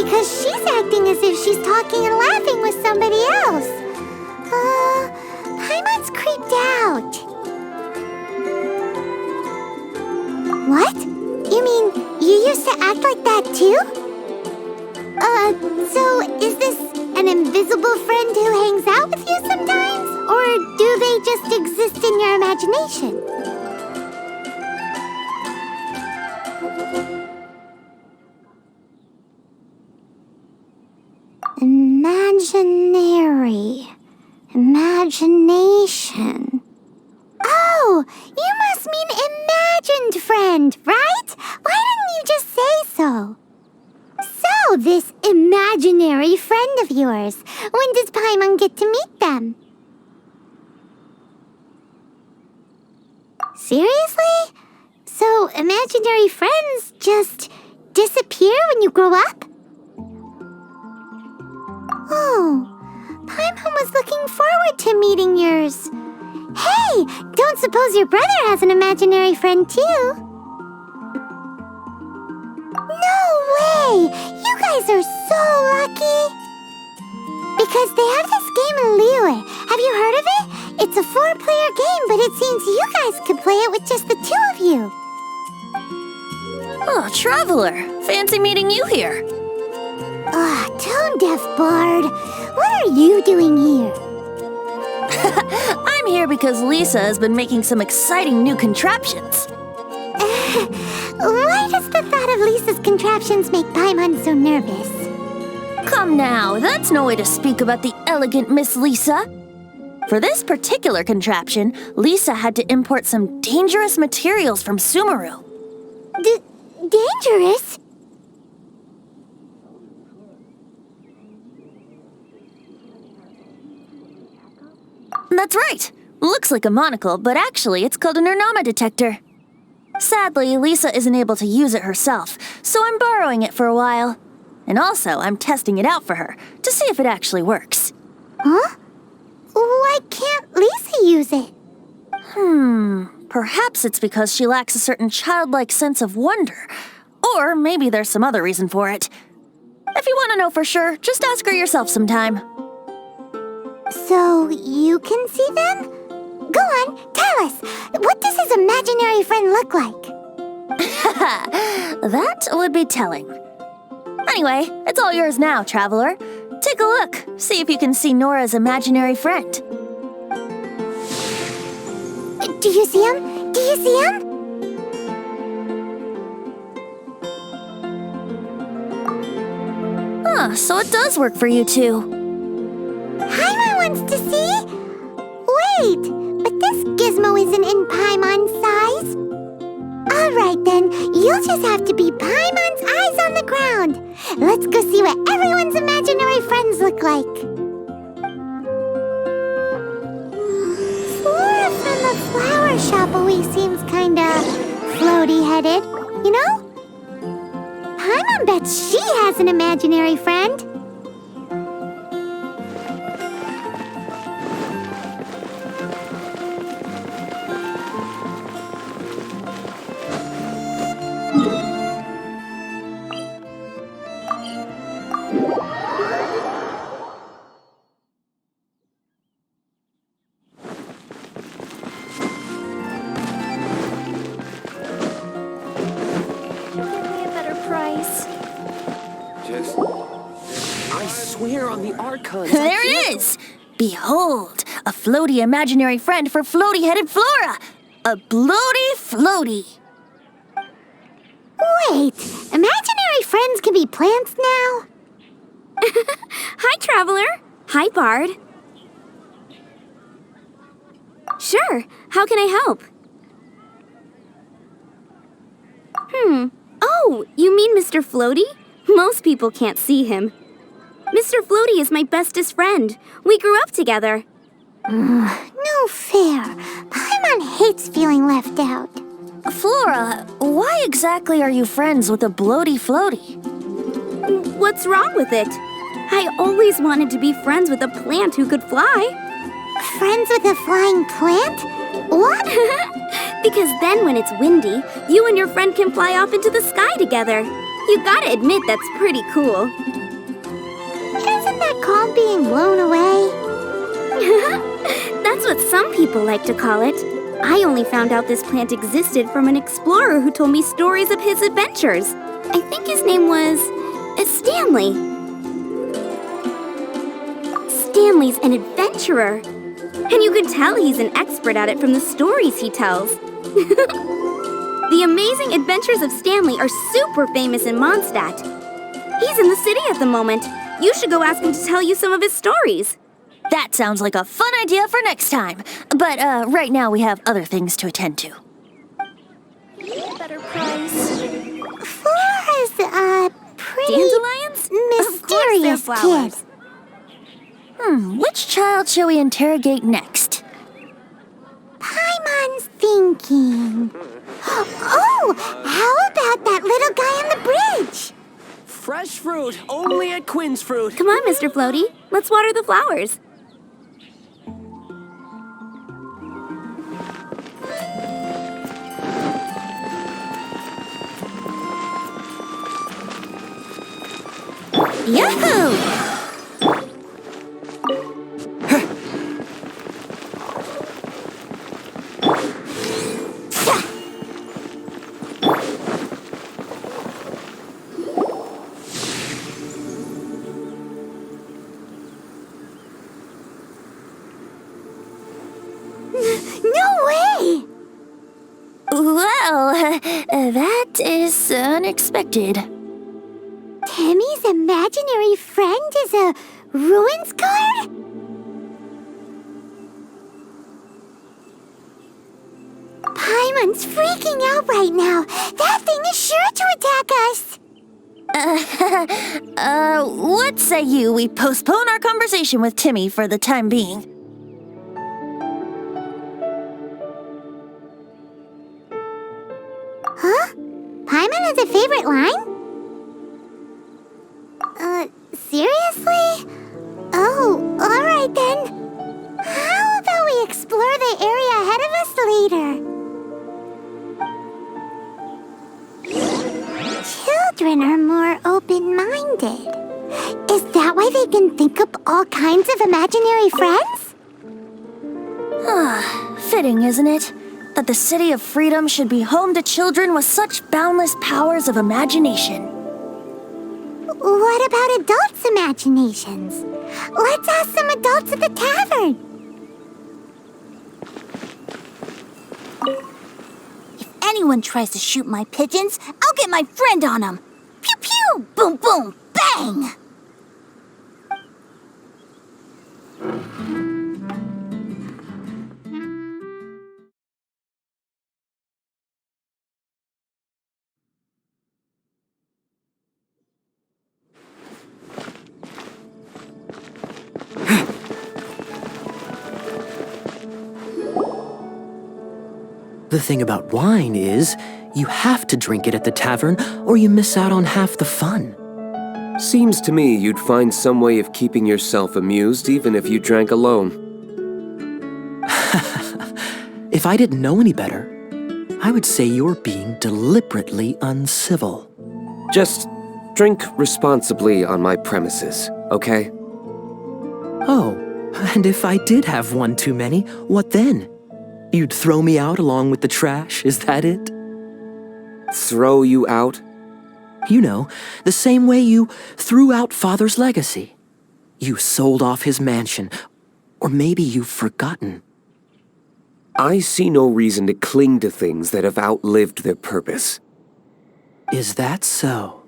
because she's acting as if she's talking and laughing with somebody else. Paimon's creeped out. What? You mean you used to act like that too? So is this an invisible friend who hangs out with you sometimes? Or do they just exist in your imagination? Imagination. Oh, you must mean imagined friend, right? Why didn't you just say so? So, this imaginary friend of yours, when does Paimon get to meet them? Seriously? So, imaginary friends just disappear when you grow up? Oh, Paimon was looking forward to meeting yours. Hey, don't suppose your brother has an imaginary friend too? No way! You guys are so lucky! Because they have this game in Liyue. Have you heard of it? It's a 4-player game, but it seems you guys could play it with just the 2 of you. Oh, Traveler! Fancy meeting you here. Tone-deaf bard. What are you doing here? I'm here because Lisa has been making some exciting new contraptions. Why does the thought of Lisa's contraptions make Paimon so nervous? Come now, that's no way to speak about the elegant Miss Lisa. For this particular contraption, Lisa had to import some dangerous materials from Sumeru. Dangerous? That's right. Looks like a monocle, but actually it's called an Ernama detector. Sadly, Lisa isn't able to use it herself, so I'm borrowing it for a while. And also, I'm testing it out for her, to see if it actually works. Huh? Why can't Lisa use it? Perhaps it's because she lacks a certain childlike sense of wonder. Or maybe there's some other reason for it. If you want to know for sure, just ask her yourself sometime. So, you can see them? Go on, tell us. What does his imaginary friend look like? That would be telling. Anyway, it's all yours now, Traveler. Take a look. See if you can see Nora's imaginary friend. Do you see him? Do you see him? So it does work for you two. Paimon wants to see? Wait, but this gizmo isn't in Paimon's size. Alright then, you'll just have to be Paimon's eyes on the ground. Let's go see what everyone's imaginary friends look like. Flora from the flower shop always seems kinda floaty-headed, you know? Paimon bets she has an imaginary friend. There it is! Behold, a floaty imaginary friend for floaty-headed Flora! A bloaty floaty! Wait, imaginary friends can be plants now? Hi, Traveler. Hi, Bard. Sure, how can I help? Oh, you mean Mr. Floaty? Most people can't see him. Mr. Floaty is my bestest friend. We grew up together. No fair. Paimon hates feeling left out. Flora, why exactly are you friends with a bloaty floaty? What's wrong with it? I always wanted to be friends with a plant who could fly. Friends with a flying plant? What? Because then when it's windy, you and your friend can fly off into the sky together. You gotta admit that's pretty cool. Isn't that called being blown away? That's what some people like to call it. I only found out this plant existed from an explorer who told me stories of his adventures. I think his name was Stanley. Stanley's an adventurer. And you can tell he's an expert at it from the stories he tells. The amazing adventures of Stanley are super famous in Mondstadt. He's in the city at the moment. You should go ask him to tell you some of his stories. That sounds like a fun idea for next time. But right now we have other things to attend to. Better price. Flora's a pretty Dandelions? mysterious Of course they're kid. flowers. Which child shall we interrogate next? Paimon's thinking. Oh, how about that little guy on the bridge? Fresh fruit, only at Quinn's Fruit. Come on, Mr. Floaty. Let's water the flowers. Yahoo! No way! Well, that is unexpected. Timmy's imaginary friend is a ruins guard? Paimon's freaking out right now. That thing is sure to attack us. What say you we postpone our conversation with Timmy for the time being? Huh? Paimon has a favorite line? Seriously? Oh, alright then. How about we explore the area ahead of us later? Children are more open-minded. Is that why they can think up all kinds of imaginary friends? Fitting, isn't it? That the City of Freedom should be home to children with such boundless powers of imagination. What about adults' imaginations? Let's ask some adults at the tavern. If anyone tries to shoot my pigeons, I'll get my friend on them. Pew pew! Boom boom! Bang! The thing about wine is, you have to drink it at the tavern or you miss out on half the fun. Seems to me you'd find some way of keeping yourself amused even if you drank alone. If I didn't know any better, I would say you're being deliberately uncivil. Just drink responsibly on my premises, okay? Oh, and if I did have one too many, what then? You'd throw me out along with the trash, is that it? Throw you out? You know, the same way you threw out Father's legacy. You sold off his mansion, or maybe you've forgotten. I see no reason to cling to things that have outlived their purpose. Is that so?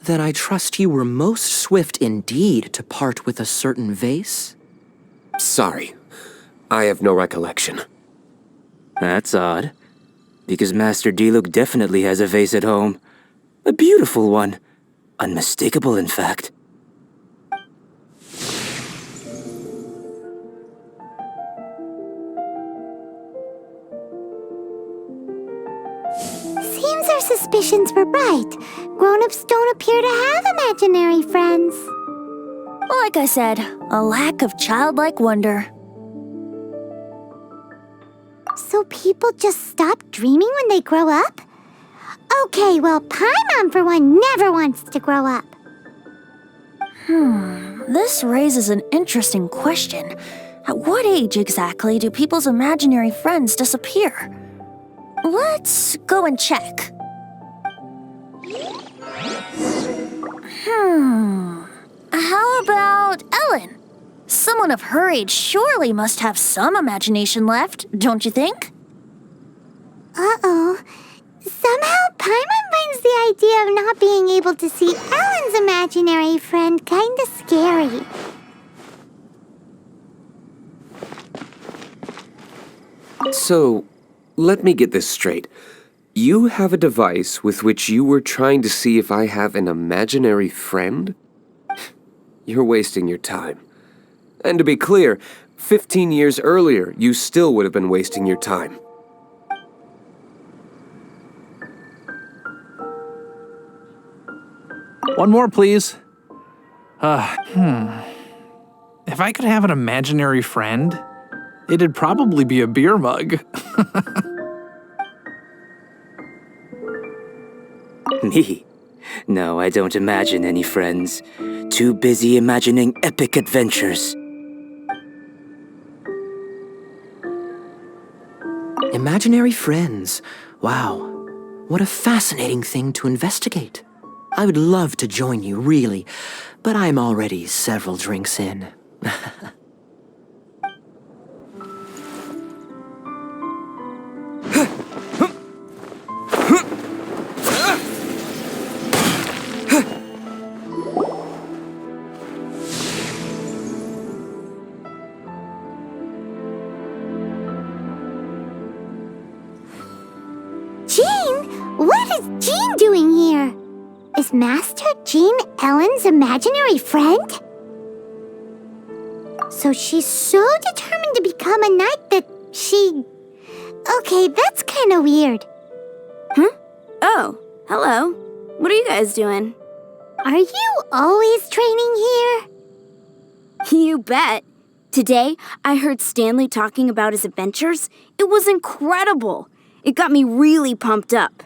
Then I trust you were most swift indeed to part with a certain vase? Sorry, I have no recollection. That's odd, because Master Diluc definitely has a vase at home. A beautiful one. Unmistakable, in fact. Seems our suspicions were right. Grown-ups don't appear to have imaginary friends. Like I said, a lack of childlike wonder. So people just stop dreaming when they grow up? Okay, well, Paimon, for one, never wants to grow up. This raises an interesting question. At what age exactly do people's imaginary friends disappear? Let's go and check. How about Ellen? Someone of her age surely must have some imagination left, don't you think? Uh-oh. Somehow, Paimon finds the idea of not being able to see Ellen's imaginary friend kinda scary. So, let me get this straight. You have a device with which you were trying to see if I have an imaginary friend? You're wasting your time. And to be clear, 15 years earlier, you still would have been wasting your time. One more, please. If I could have an imaginary friend, it'd probably be a beer mug. Me? No, I don't imagine any friends. Too busy imagining epic adventures. Imaginary friends. Wow. What a fascinating thing to investigate. I would love to join you, really, but I'm already several drinks in. Jean? What is Jean doing here? Is Master Jean Ellen's imaginary friend? So she's so determined to become a knight that she... Okay, that's kind of weird. Oh, hello. What are you guys doing? Are you always training here? You bet. Today, I heard Stanley talking about his adventures. It was incredible. It got me really pumped up.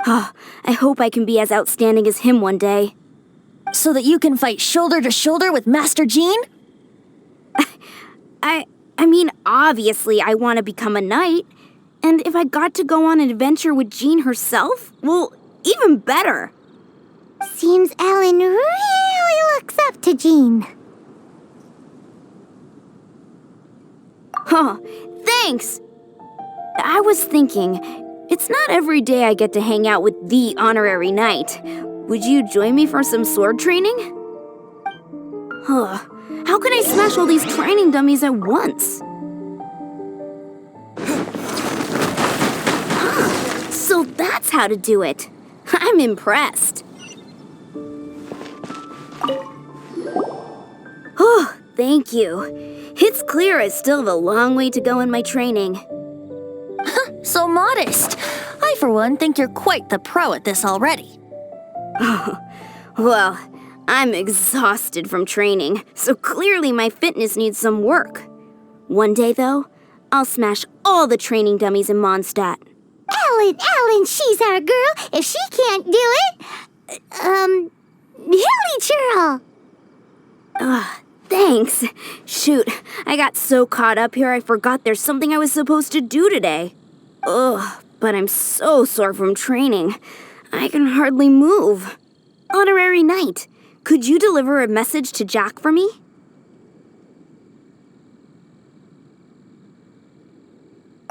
I hope I can be as outstanding as him one day. So that you can fight shoulder to shoulder with Master Jean? I mean, obviously I want to become a knight. And if I got to go on an adventure with Jean herself, well, even better. Seems Ellen really looks up to Jean. Huh, thanks! I was thinking, it's not every day I get to hang out with the honorary knight. Would you join me for some sword training? How can I smash all these training dummies at once? So that's how to do it. I'm impressed. Oh, thank you. It's clear I still have a long way to go in my training. So modest. I, for one, think you're quite the pro at this already. Well, I'm exhausted from training, so clearly my fitness needs some work. One day, though, I'll smash all the training dummies in Mondstadt. Ellen, she's our girl. If she can't do it, Hilly Churl. Thanks. Shoot, I got so caught up here I forgot there's something I was supposed to do today. But I'm so sore from training. I can hardly move. Honorary Knight, could you deliver a message to Jack for me?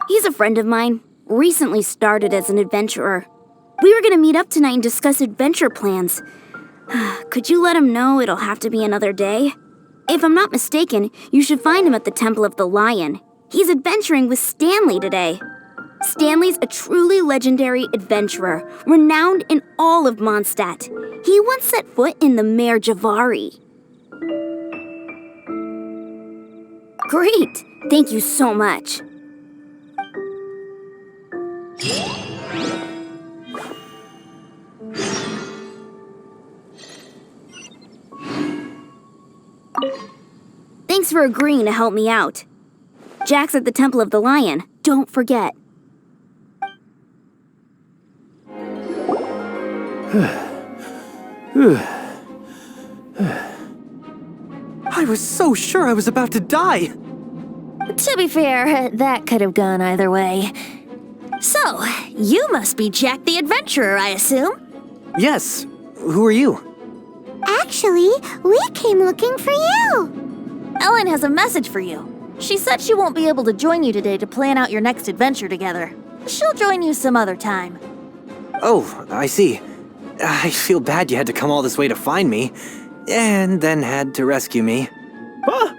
He's a friend of mine. Recently started as an adventurer. We were gonna meet up tonight and discuss adventure plans. Could you let him know it'll have to be another day? If I'm not mistaken, you should find him at the Temple of the Lion. He's adventuring with Stanley today. Stanley's a truly legendary adventurer, renowned in all of Mondstadt. He once set foot in the Mare Javari. Great! Thank you so much. Thanks for agreeing to help me out. Jack's at the Temple of the Lion. Don't forget. I was so sure I was about to die. To be fair, that could have gone either way. So, you must be Jack the Adventurer, I assume? Yes. Who are you? Actually, we came looking for you. Ellen has a message for you. She said she won't be able to join you today to plan out your next adventure together. She'll join you some other time. Oh, I see. I feel bad you had to come all this way to find me, and then had to rescue me. Huh?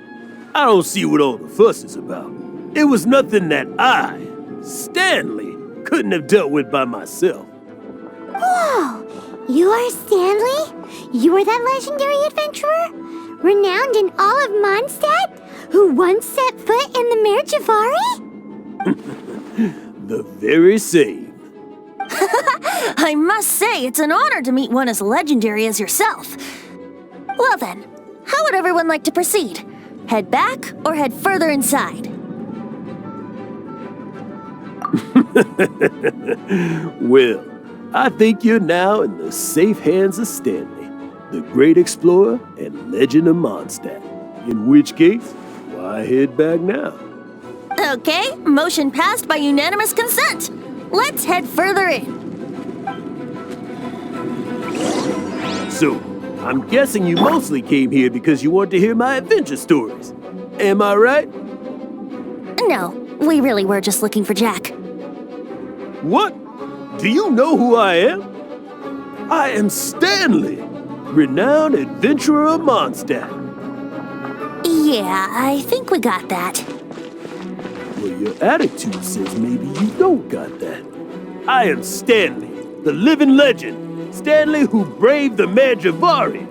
I don't see what all the fuss is about. It was nothing that I, Stanley, couldn't have dealt with by myself. Whoa! You are Stanley? You are that legendary adventurer? Renowned in all of Mondstadt? Who once set foot in the Mare Javari? The very same. I must say, it's an honor to meet one as legendary as yourself. Well then, how would everyone like to proceed? Head back or head further inside? Well, I think you're now in the safe hands of Stanley, the great explorer and legend of Mondstadt. In which case, why head back now? Okay, motion passed by unanimous consent. Let's head further in. So, I'm guessing you mostly came here because you want to hear my adventure stories. Am I right? No, we really were just looking for Jack. What? Do you know who I am? I am Stanley, renowned adventurer of Mondstadt. Yeah, I think we got that. Well, your attitude says maybe you don't got that. I am Stanley, the living legend. Stanley who braved the Mare Javari.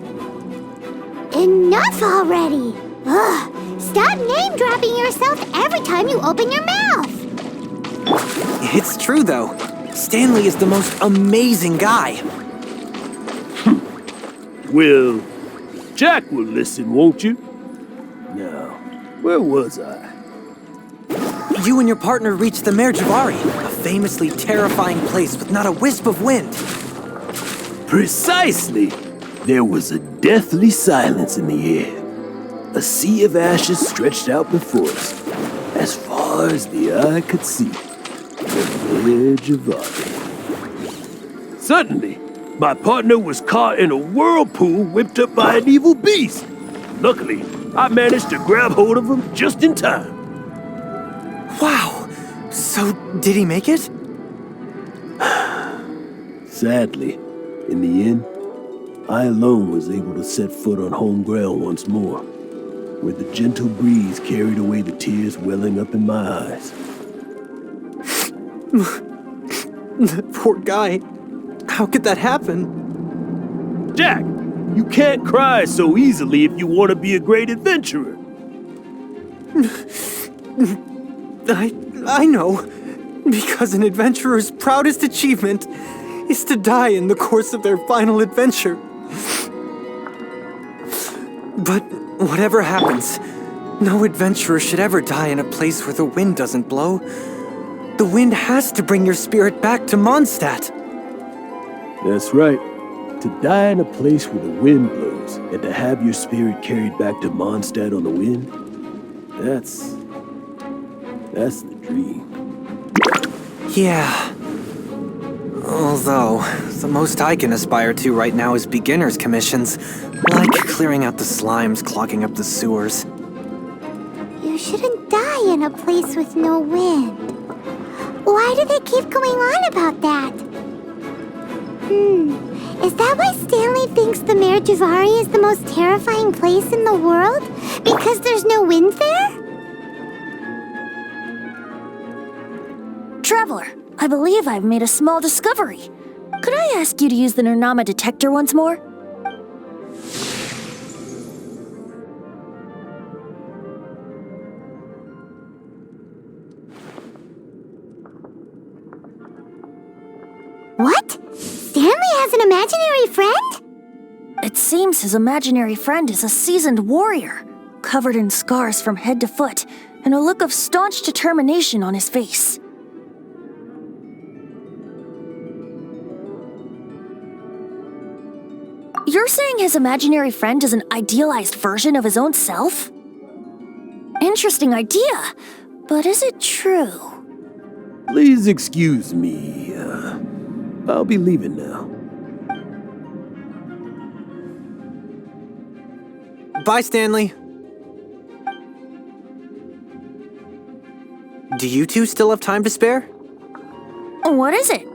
Enough already! Ugh! Stop name-dropping yourself every time you open your mouth! It's true, though. Stanley is the most amazing guy. Well, Jack will listen, won't you? Now, where was I? You and your partner reached the Mare Javari, a famously terrifying place with not a wisp of wind. Precisely! There was a deathly silence in the air. A sea of ashes stretched out before us, as far as the eye could see. The Mare Javari. Suddenly, my partner was caught in a whirlpool whipped up by an evil beast. Luckily, I managed to grab hold of him just in time. Wow! So, did he make it? Sadly, in the end, I alone was able to set foot on home ground once more, where the gentle breeze carried away the tears welling up in my eyes. Poor guy. How could that happen? Jack, you can't cry so easily if you want to be a great adventurer. I know. Because an adventurer's proudest achievement is to die in the course of their final adventure. But whatever happens, no adventurer should ever die in a place where the wind doesn't blow. The wind has to bring your spirit back to Mondstadt. That's right. To die in a place where the wind blows and to have your spirit carried back to Mondstadt on the wind, that's the dream. Yeah. Although, the most I can aspire to right now is beginner's commissions, like clearing out the slimes clogging up the sewers. You shouldn't die in a place with no wind. Why do they keep going on about that? Is that why Stanley thinks the Mare Javari is the most terrifying place in the world? Because there's no wind there? Traveler, I believe I've made a small discovery. Could I ask you to use the Nernama detector once more? What? Stanley has an imaginary friend? It seems his imaginary friend is a seasoned warrior, covered in scars from head to foot, and a look of staunch determination on his face. You're saying his imaginary friend is an idealized version of his own self? Interesting idea, but is it true? Please excuse me. I'll be leaving now. Bye, Stanley. Do you two still have time to spare? What is it?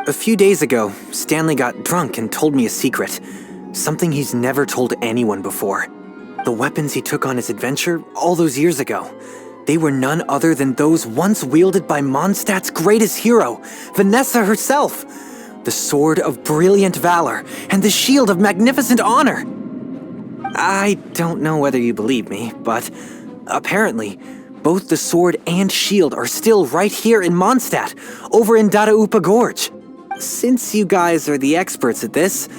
A few days ago, Stanley got drunk and told me a secret. Something he's never told anyone before. The weapons he took on his adventure all those years ago. They were none other than those once wielded by Mondstadt's greatest hero, Vanessa herself. The Sword of Brilliant Valor and the Shield of Magnificent Honor. I don't know whether you believe me, but apparently, both the sword and shield are still right here in Mondstadt, over in Dadaupa Gorge. Since you guys are the experts at this,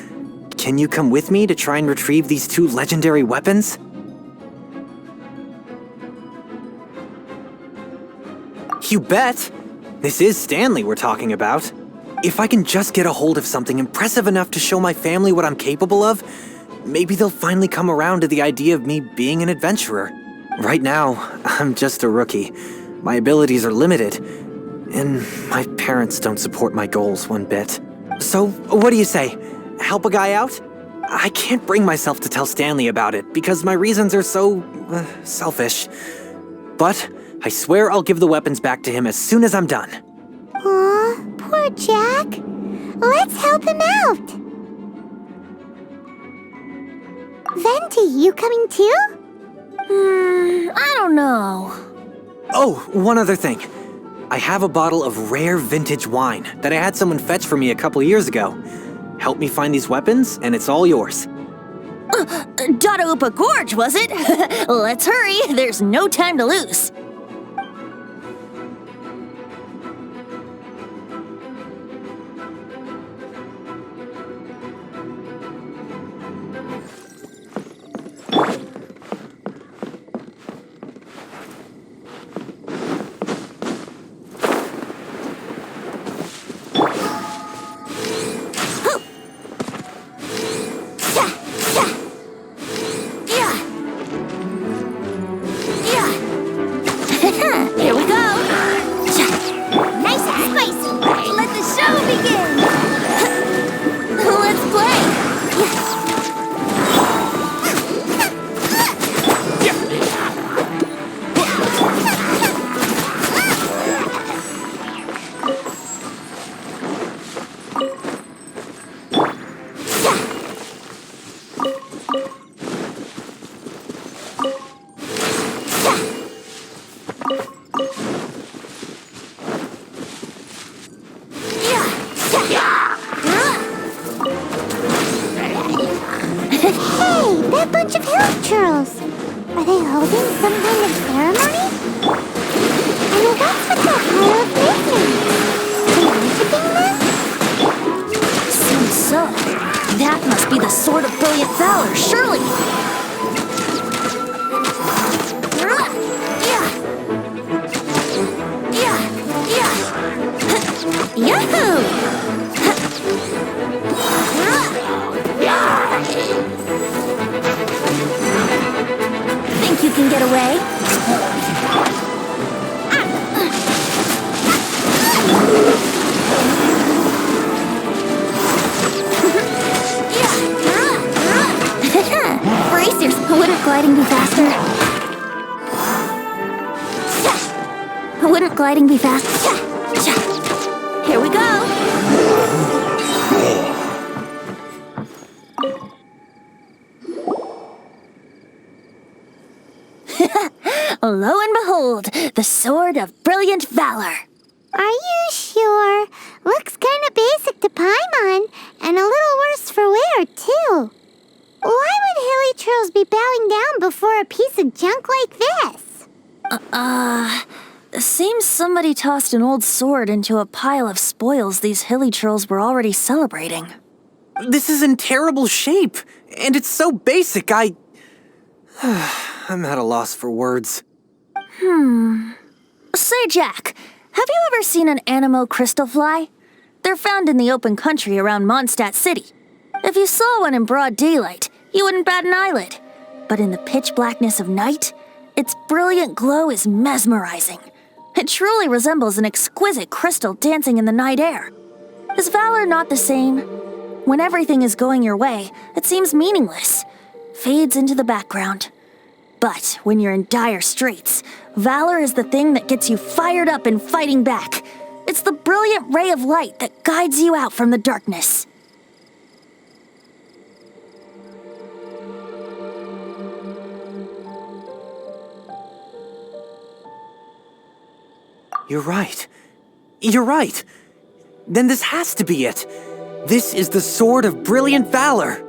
can you come with me to try and retrieve these two legendary weapons? You bet! This is Stanley we're talking about. If I can just get a hold of something impressive enough to show my family what I'm capable of, maybe they'll finally come around to the idea of me being an adventurer. Right now, I'm just a rookie. My abilities are limited, and my parents don't support my goals one bit. So, what do you say? Help a guy out? I can't bring myself to tell Stanley about it because my reasons are so selfish. But I swear I'll give the weapons back to him as soon as I'm done. Aw, poor Jack. Let's help him out. Venti, you coming too? I don't know. Oh, one other thing. I have a bottle of rare vintage wine that I had someone fetch for me a couple years ago. Help me find these weapons, and it's all yours. Dadaupa Gorge, was it? Let's hurry, there's no time to lose. Here we go. Nice and spicy. Let the show begin. Let's play. Hey, that bunch of hill churls. Are they holding some kind of ceremony? And what's with that pile of mason? Are they worshipping them? Seems so. That must be the Sword of Brilliant Valor, surely. Yahoo! Think you can get away? Brace yourself. Wouldn't gliding be faster? Wouldn't gliding be faster? Here we go. Lo and behold, the Sword of Brilliant Valor. Are you sure? Looks kind of basic to Paimon, and a little worse for wear, too. Why would hilly trolls be bowing down before a piece of junk like this? Seems somebody tossed an old sword into a pile of spoils these hilly trolls were already celebrating. This is in terrible shape, and it's so basic, I'm at a loss for words. Say, Jack, have you ever seen an Anemo crystal fly? They're found in the open country around Mondstadt City. If you saw one in broad daylight, you wouldn't bat an eyelid. But in the pitch blackness of night, its brilliant glow is mesmerizing. It truly resembles an exquisite crystal dancing in the night air. Is valor not the same? When everything is going your way, it seems meaningless, fades into the background. But when you're in dire straits, valor is the thing that gets you fired up and fighting back. It's the brilliant ray of light that guides you out from the darkness. You're right. You're right. Then this has to be it. This is the Sword of Brilliant Valor.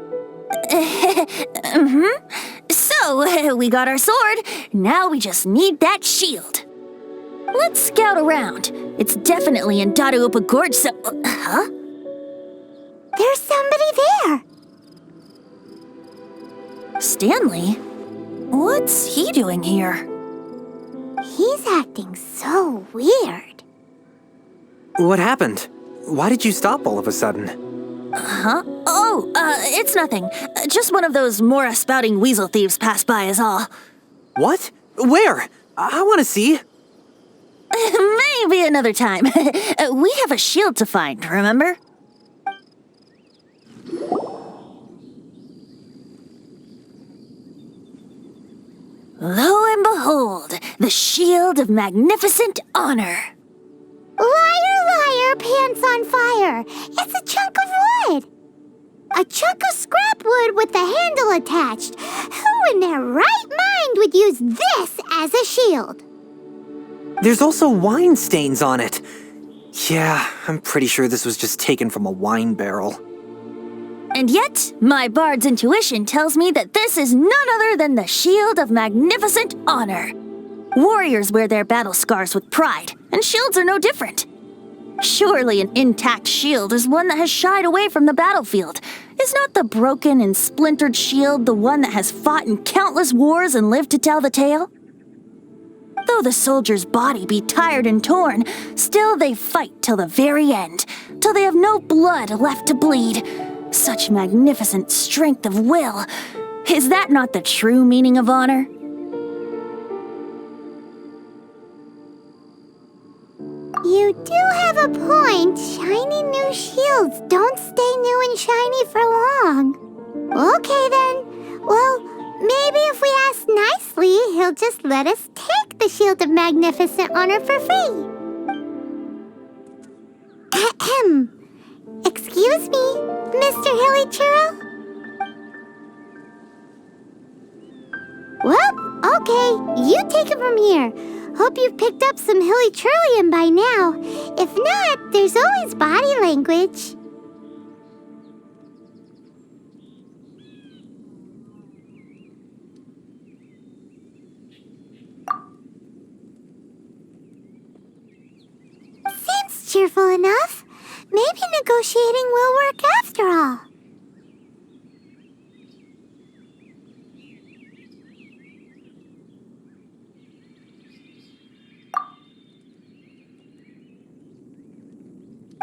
So, we got our sword. Now we just need that shield. Let's scout around. It's definitely in Dadaupa Gorge, so... Huh? There's somebody there. Stanley? What's he doing here? He's acting so weird. What happened? Why did you stop all of a sudden? Huh? Oh, it's nothing. Just one of those Mora spouting weasel thieves passed by is all. What? Where? I want to see. Maybe another time. We have a shield to find, remember? Lo and behold, the shield of magnificent honor. Liar, liar, pants on fire. It's a chunk of wood. A chunk of scrap wood with the handle attached. Who in their right mind would use this as a shield? There's also wine stains on it. Yeah, I'm pretty sure this was just taken from a wine barrel. And yet, my bard's intuition tells me that this is none other than the Shield of Magnificent Honor. Warriors wear their battle scars with pride, and shields are no different. Surely an intact shield is one that has shied away from the battlefield. Is not the broken and splintered shield the one that has fought in countless wars and lived to tell the tale? Though the soldier's body be tired and torn, still they fight till the very end, till they have no blood left to bleed. Such magnificent strength of will. Is that not the true meaning of honor? You do have a point. Shiny new shields don't stay new and shiny for long. Okay then. Well, maybe if we ask nicely, he'll just let us take the Shield of Magnificent Honor for free. Ahem. Excuse me, Mr. Hilly Churro? Well, okay, you take it from here. Hope you've picked up some Hilly Churlium by now. If not, there's always body language. Seems cheerful enough. Maybe negotiating will work after all.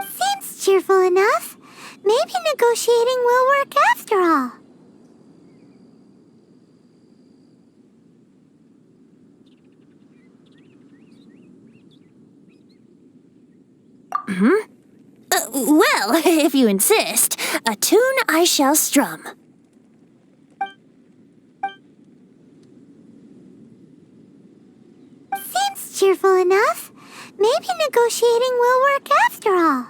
Seems cheerful enough. Maybe negotiating will work after all. Well, if you insist, a tune I shall strum. Seems cheerful enough. Maybe negotiating will work after all.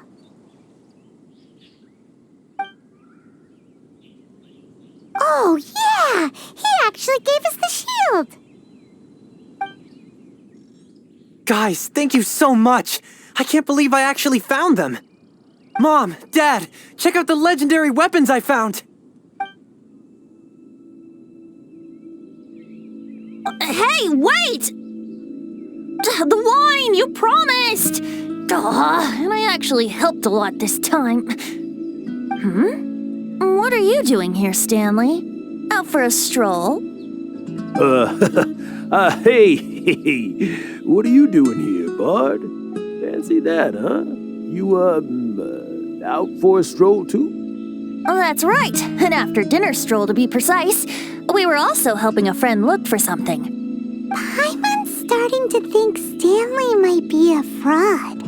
Oh, yeah! He actually gave us the shield! Guys, thank you so much! I can't believe I actually found them! Mom, Dad, check out the legendary weapons I found! Hey, wait! The wine, you promised! And I actually helped a lot this time. What are you doing here, Stanley? Out for a stroll? Hey, what are you doing here, Bard? Fancy that, huh? You, out for a stroll too? That's right, an after-dinner stroll to be precise. We were also helping a friend look for something. Paimon's starting to think Stanley might be a fraud.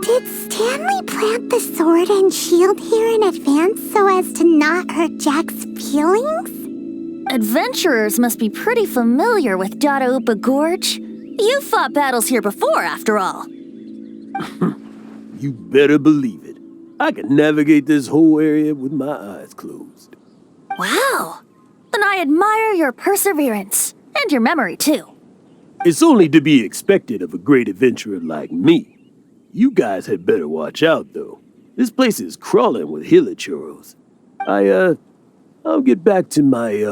Did Stanley plant the sword and shield here in advance so as to not hurt Jack's feelings? Adventurers must be pretty familiar with Dadaupa Gorge. You've fought battles here before, after all. You better believe it. I can navigate this whole area with my eyes closed. Wow. Then I admire your perseverance. And your memory, too. It's only to be expected of a great adventurer like me. You guys had better watch out, though. This place is crawling with hilichurros. I'll get back to my,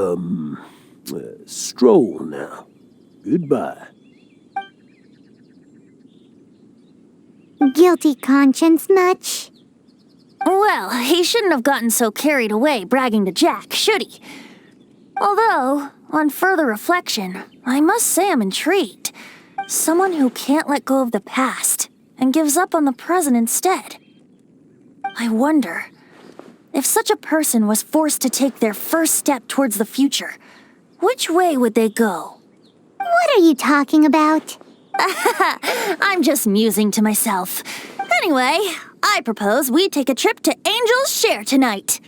stroll now. Goodbye. Guilty conscience much? Well, he shouldn't have gotten so carried away bragging to Jack, should he? Although, on further reflection, I must say I'm intrigued. Someone who can't let go of the past and gives up on the present instead. I wonder, if such a person was forced to take their first step towards the future, which way would they go? What are you talking about? I'm just musing to myself. Anyway, I propose we take a trip to Angel's Share tonight.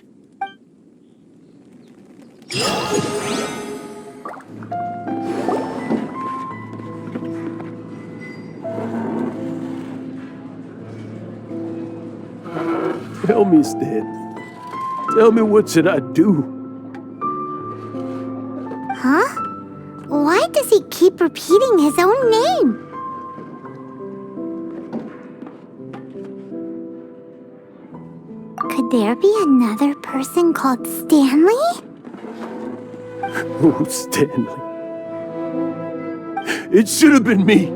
Tell me, Stan. Tell me, what should I do? Huh? Why does he keep repeating his own name? Could there be another person called Stanley? Oh, Stanley. It should have been me.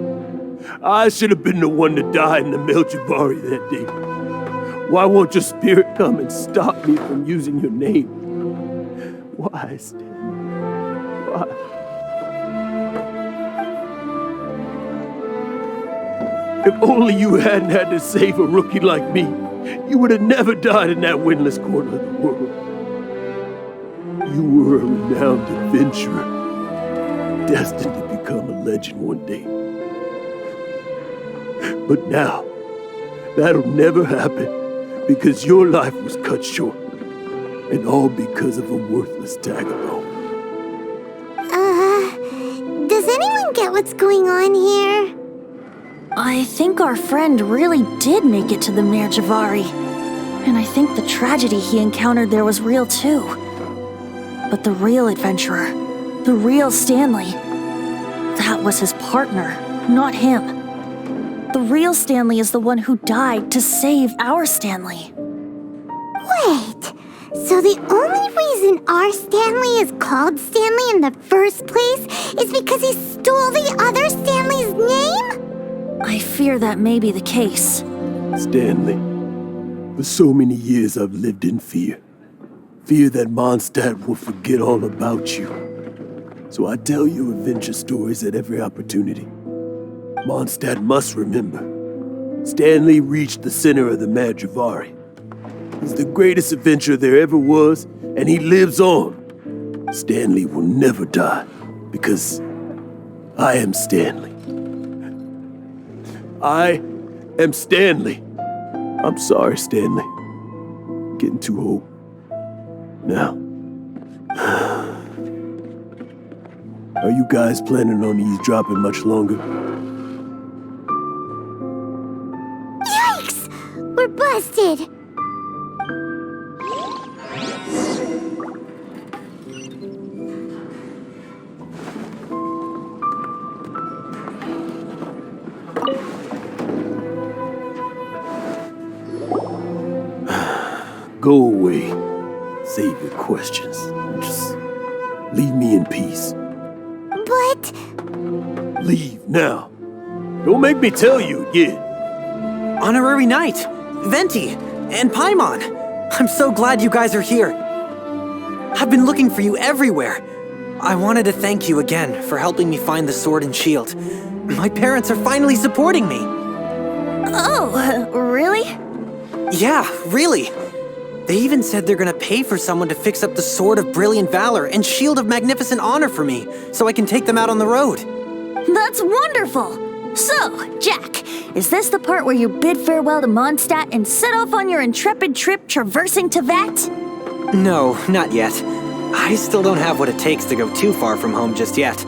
I should have been the one to die in the Melchivari that day. Why won't your spirit come and stop me from using your name? Why, Stanley? Why? If only you hadn't had to save a rookie like me, you would have never died in that windless corner of the world. You were a renowned adventurer, destined to become a legend one day. But now, that'll never happen, because your life was cut short, and all because of a worthless tagabone. Does anyone get what's going on here? I think our friend really did make it to the Merjavari. And I think the tragedy he encountered there was real too. But the real adventurer, the real Stanley, that was his partner, not him. The real Stanley is the one who died to save our Stanley. Wait, so the only reason our Stanley is called Stanley in the first place is because he stole the other Stanley's name? I fear that may be the case. Stanley, for so many years I've lived in fear. Fear that Mondstadt will forget all about you. So I tell you adventure stories at every opportunity. Mondstadt must remember. Stanley reached the center of the Madrivari. He's the greatest adventurer there ever was, and he lives on. Stanley will never die, because I am Stanley. I am Stanley. I'm sorry, Stanley. Getting too old. Now. Are you guys planning on eavesdropping much longer? Yikes! We're busted! Go away. Save your questions. Just leave me in peace. But... Leave now. Don't make me tell you again. Honorary Knight, Venti, and Paimon. I'm so glad you guys are here. I've been looking for you everywhere. I wanted to thank you again for helping me find the sword and shield. My parents are finally supporting me. Oh, really? Yeah, really. They even said they're gonna pay for someone to fix up the Sword of Brilliant Valor and Shield of Magnificent Honor for me, so I can take them out on the road. That's wonderful! So, Jack, is this the part where you bid farewell to Mondstadt and set off on your intrepid trip traversing Tevat? No, not yet. I still don't have what it takes to go too far from home just yet.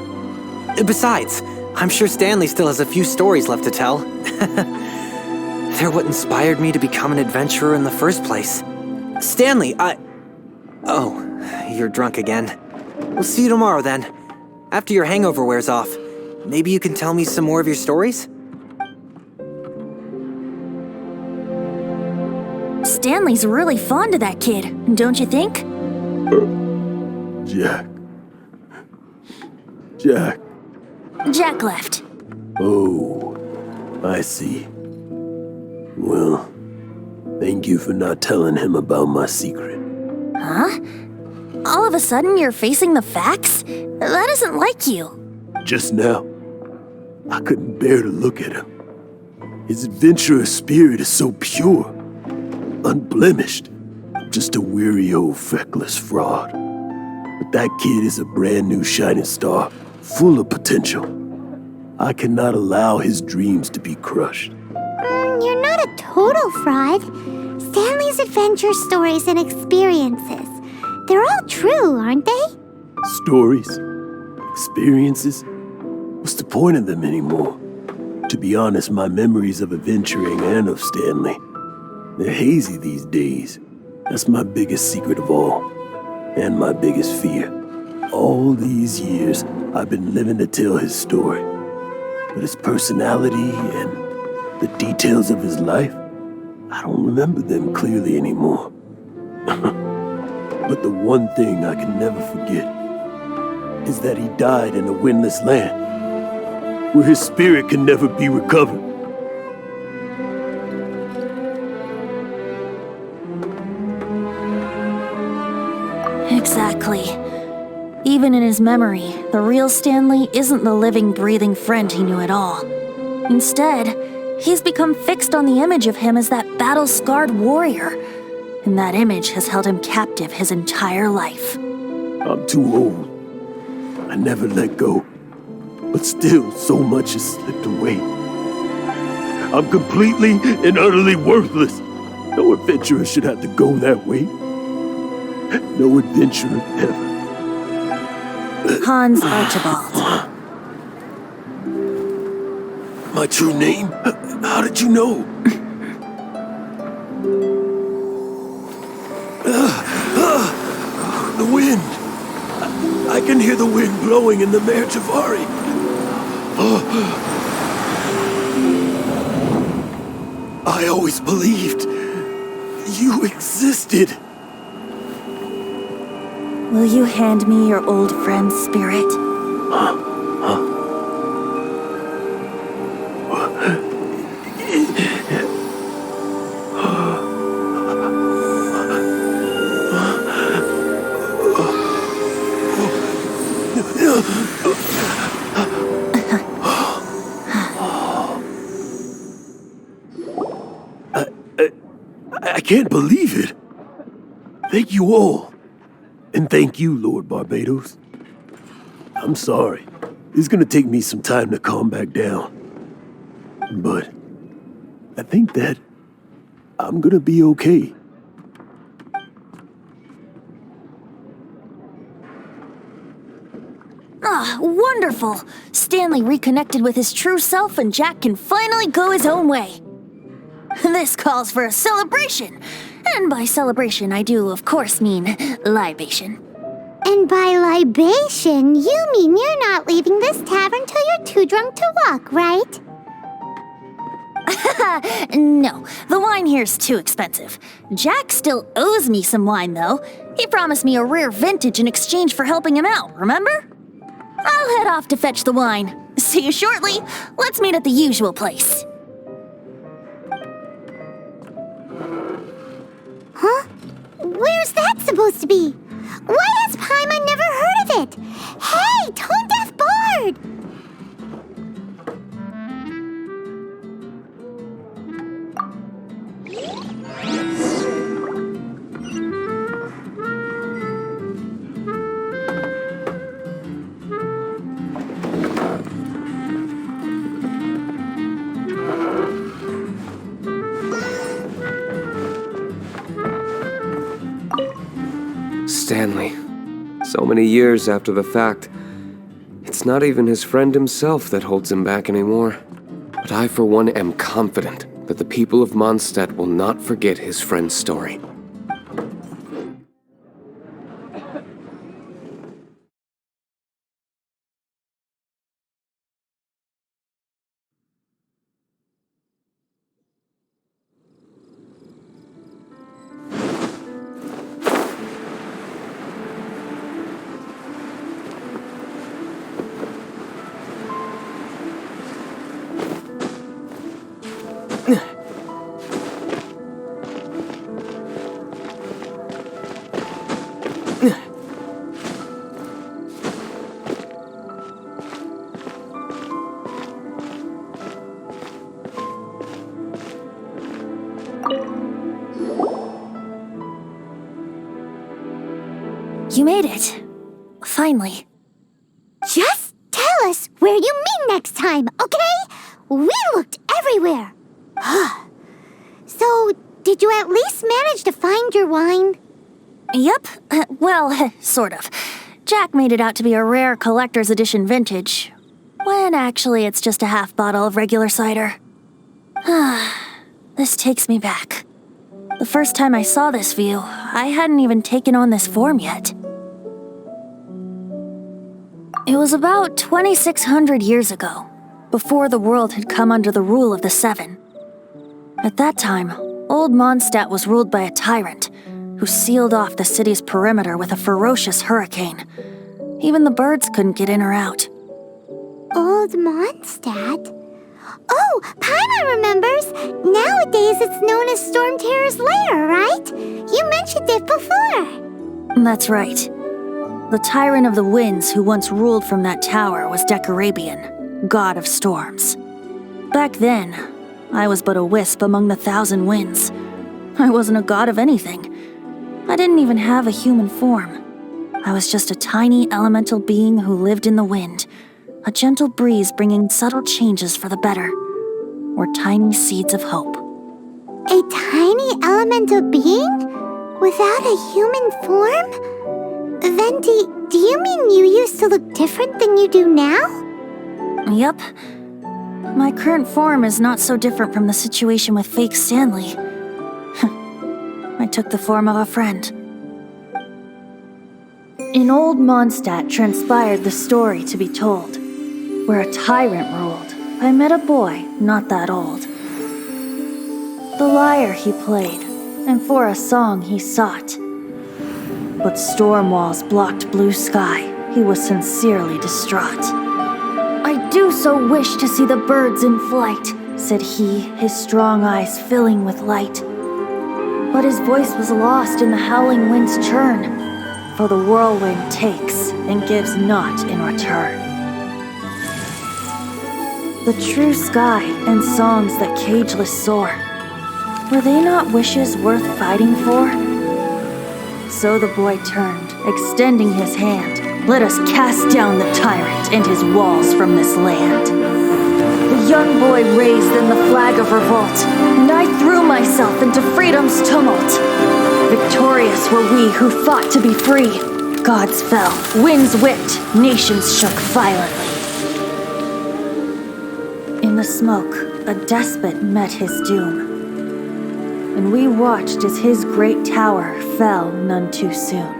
Besides, I'm sure Stanley still has a few stories left to tell. They're what inspired me to become an adventurer in the first place. Stanley, Oh, you're drunk again. We'll see you tomorrow then. After your hangover wears off. Maybe you can tell me some more of your stories? Stanley's really fond of that kid, don't you think? Jack. Jack. Jack left. Oh, I see. Well, thank you for not telling him about my secret. Huh? All of a sudden you're facing the facts? That isn't like you. Just now, I couldn't bear to look at him. His adventurous spirit is so pure, unblemished. I'm just a weary old feckless fraud. But that kid is a brand new shining star, full of potential. I cannot allow his dreams to be crushed. You're not a total fraud. Stanley's adventure stories and experiences, they're all true, aren't they? Stories? Experiences? What's the point of them anymore? To be honest, my memories of adventuring and of Stanley, they're hazy these days. That's my biggest secret of all, and my biggest fear. All these years, I've been living to tell his story. But his personality and the details of his life, I don't remember them clearly anymore. But the one thing I can never forget is that he died in a windless land, where his spirit can never be recovered. Exactly. Even in his memory, the real Stanley isn't the living, breathing friend he knew at all. Instead, he's become fixed on the image of him as that battle-scarred warrior, and that image has held him captive his entire life. I'm too old. I never let go. But still, so much has slipped away. I'm completely and utterly worthless. No adventurer should have to go that way. No adventurer ever. Hans Archibald. My true name? How did you know? The wind. I can hear the wind blowing in the Mare Javari. I always believed you existed. Will you hand me your old friend's spirit? I can't believe it. Thank you all. And thank you, Lord Barbados. I'm sorry. It's gonna take me some time to calm back down. But I think that I'm gonna be okay. Ah, wonderful! Stanley reconnected with his true self and Jack can finally go his own way. This calls for a celebration. And by celebration, I do, of course, mean libation. And by libation, you mean you're not leaving this tavern till you're too drunk to walk, right? No, the wine here's too expensive. Jack still owes me some wine, though. He promised me a rare vintage in exchange for helping him out, remember? I'll head off to fetch the wine. See you shortly. Let's meet at the usual place. Huh? Where's that supposed to be? Why has Paimon never heard of it? Hey, Tone Deaf Bard! Stanley. So many years after the fact, it's not even his friend himself that holds him back anymore. But I, for one, am confident that the people of Mondstadt will not forget his friend's story. You made it. Finally. Just tell us where you meet next time, okay? We looked everywhere. So, did you at least manage to find your wine? Yep. Well, sort of. Jack made it out to be a rare collector's edition vintage, when actually it's just a half bottle of regular cider. This takes me back. The first time I saw this view, I hadn't even taken on this form yet. It was about 2,600 years ago, before the world had come under the rule of the Seven. At that time, Old Mondstadt was ruled by a tyrant who sealed off the city's perimeter with a ferocious hurricane. Even the birds couldn't get in or out. Old Mondstadt? Oh, Paimon remembers! Nowadays it's known as Storm Terror's lair, right? You mentioned it before. That's right. The tyrant of the winds who once ruled from that tower was Decarabian, god of storms. Back then, I was but a wisp among the thousand winds. I wasn't a god of anything. I didn't even have a human form. I was just a tiny elemental being who lived in the wind, a gentle breeze bringing subtle changes for the better, or tiny seeds of hope. A tiny elemental being? Without a human form? Then do you mean you used to look different than you do now? Yep. My current form is not so different from the situation with fake Stanley. I took the form of a friend. In Old Mondstadt transpired the story to be told, where a tyrant ruled. I met a boy not that old. The lyre he played, and for a song he sought. But storm walls blocked blue sky. He was sincerely distraught. I do so wish to see the birds in flight, said he, his strong eyes filling with light. But his voice was lost in the howling wind's churn, for the whirlwind takes and gives not in return. The true sky and songs that cageless soar, were they not wishes worth fighting for? So the boy turned, extending his hand. Let us cast down the tyrant and his walls from this land. The young boy raised then the flag of revolt, and I threw myself into freedom's tumult. Victorious were we who fought to be free. Gods fell, winds whipped, nations shook violently. In the smoke, a despot met his doom, and we watched as his great tower fell none too soon.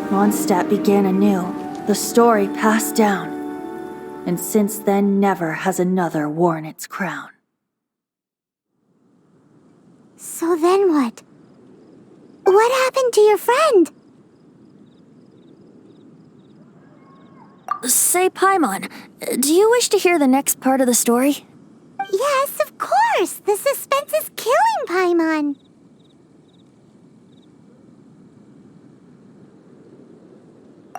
Mondstadt began anew, the story passed down, and since then never has another worn its crown. So then what? What happened to your friend? Say, Paimon, do you wish to hear the next part of the story? Yes, of course! The suspense is killing Paimon!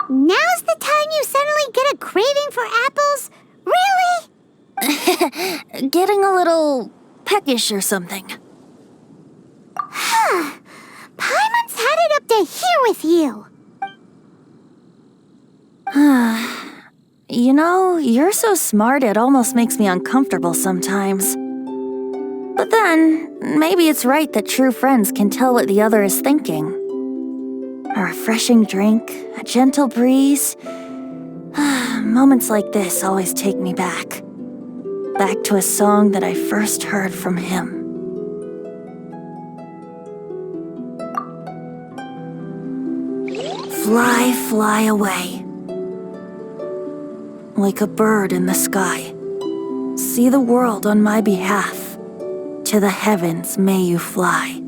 Now's the time you suddenly get a craving for apples? Really? Getting a little peckish or something. Paimon's had it up to here with you! You know, you're so smart it almost makes me uncomfortable sometimes. But then, maybe it's right that true friends can tell what the other is thinking. a refreshing drink, a gentle breeze. Moments like this always take me back. Back to a song that I first heard from him. Fly, fly away. Like a bird in the sky. See the world on my behalf. To the heavens may you fly.